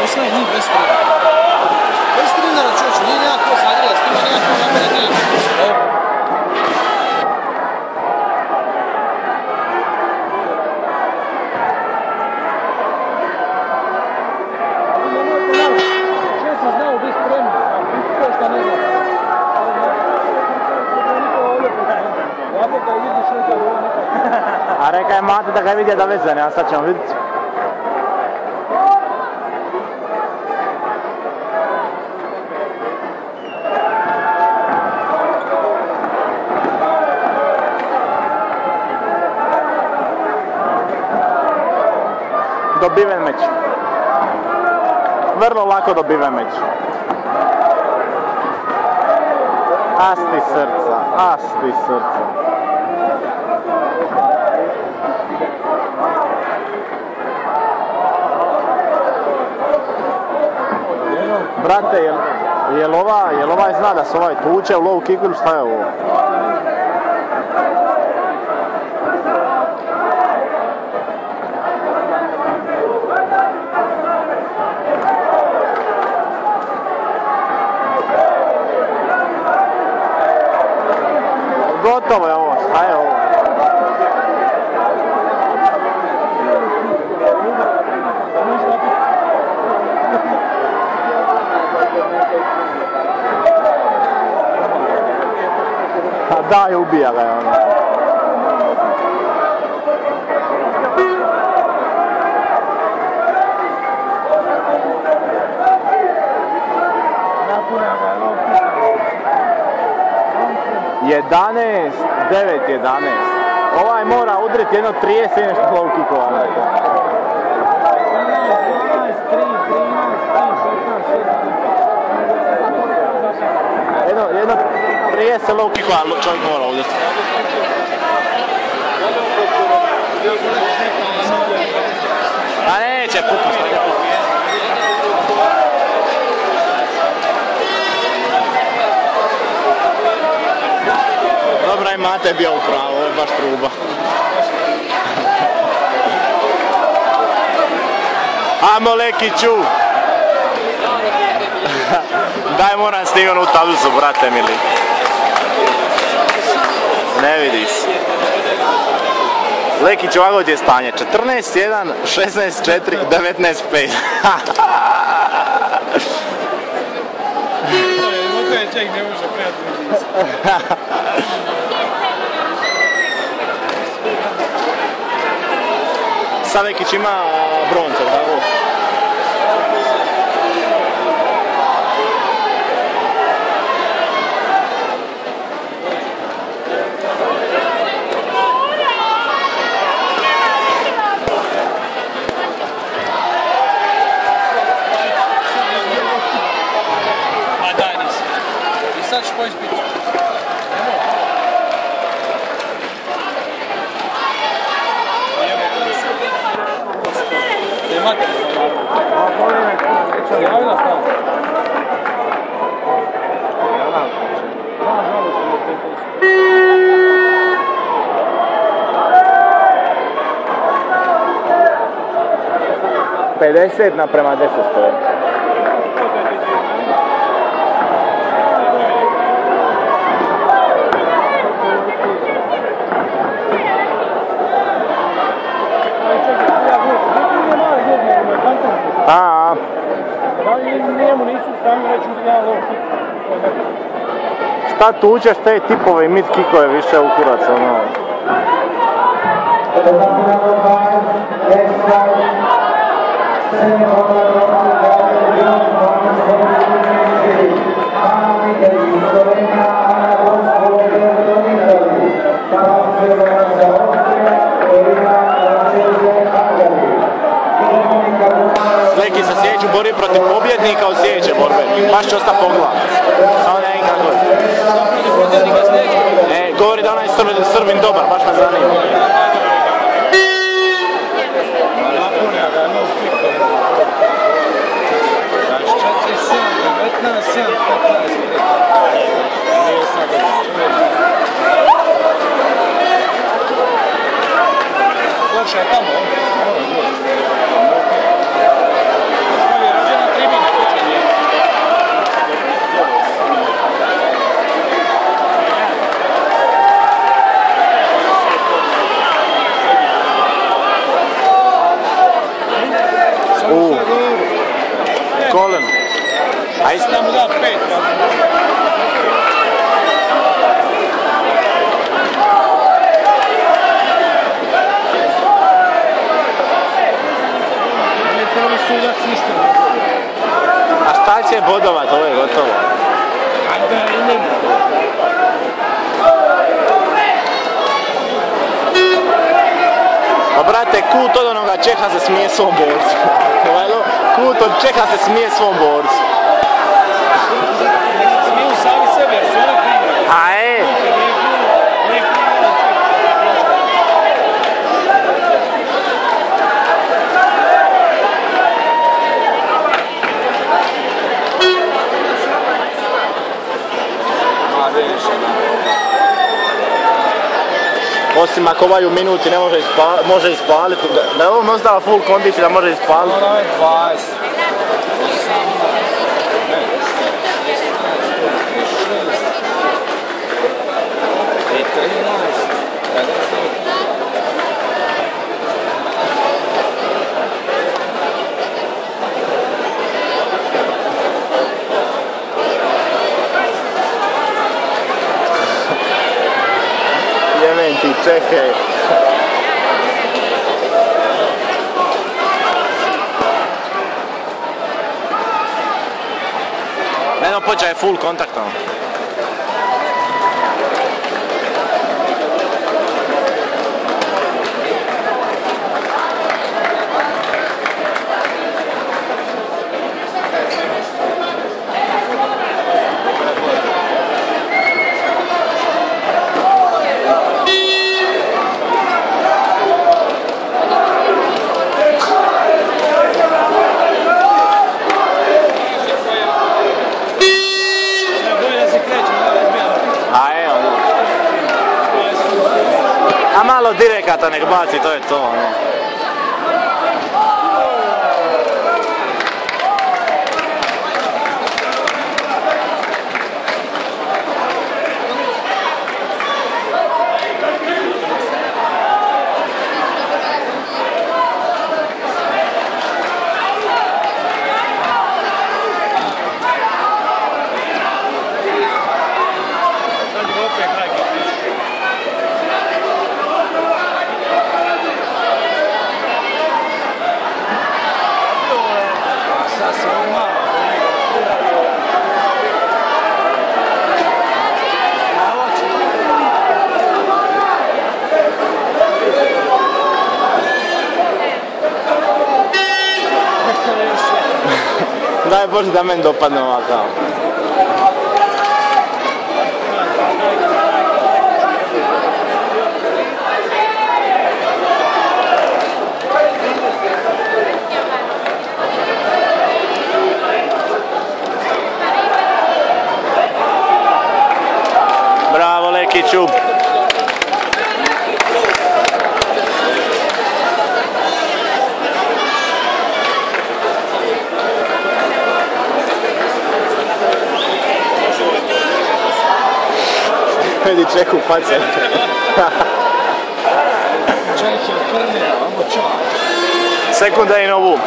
Poslije njih bez trenera. Bez trenera čovječe, nije nekako zagrija, s tima nekako napraviti nekako. Često znao biti spremni, a to šta ne znam. Ovako kad vidiš nekako ovo nekako. A reka je Mate da ga je vidio da vezane, a sad ćemo vidjeti. Dobiven meč. Vrlo lako dobiven meč. Asti srca, asti srca. Brate, jel ovaj zna da se ovaj tuče u low kicku ili šta je ovo? Gotovo je ovo, šta je ovo? A daj, ubija ga je ono. Jedanest, 9-11. Ovaj mora udriti jedno 30 nešto low kickova. Jedno 30 low kickova čovjek mora udriti. A neće puknuti. Dobra, i Mate je bio upravo, ovo je baš truba. Amo Lekiću! Daj, moram stigati u tablicu, brate mili. Ne vidi se. Lekić, ovako ti je stanje. 14-1, 16-4, 19-5. Ček, ne može prijatno. Sad Lekić ima bronce, tako? Ma daj nisi. I sad ću koji spiti. Nemate li stavljati? Javila stavljati? Pedeset naprema 10 stoje. Šta tučeš te tipove i mid kickove više u kurac, ono? Leki se sljedeću bori protiv pobjednika od sljedeće borbe. Baš će ostati pogled. Samo ne kako je. Govori da onaj Srbin dobar, baš me zanima. Koleno. A isto Da mu da 5. Prvi sudac ništa. A šta će bodovat, ovo je gotovo. Ajde, idemo. Pa brate, kut od onoga Čeha se smije svom borcu. Kut od Čeha se smije svom borcu. Smiju sami sebe, jer su oni krivi. A osim ako ovaj u minuti ne može ispaliti, da je ovom ostala full kondiciju da može ispaliti. Ono je 20. I 13. Jemen ti, čekaj. Eno počeo je full kontaktom. A malo direkata nek baci, to je to, ono. Daj Bože da meni dopadne ovakav. Bravo Lekiću! Vidi Čeku face. Ček je okrnio, amo čak. Sekunda i novu.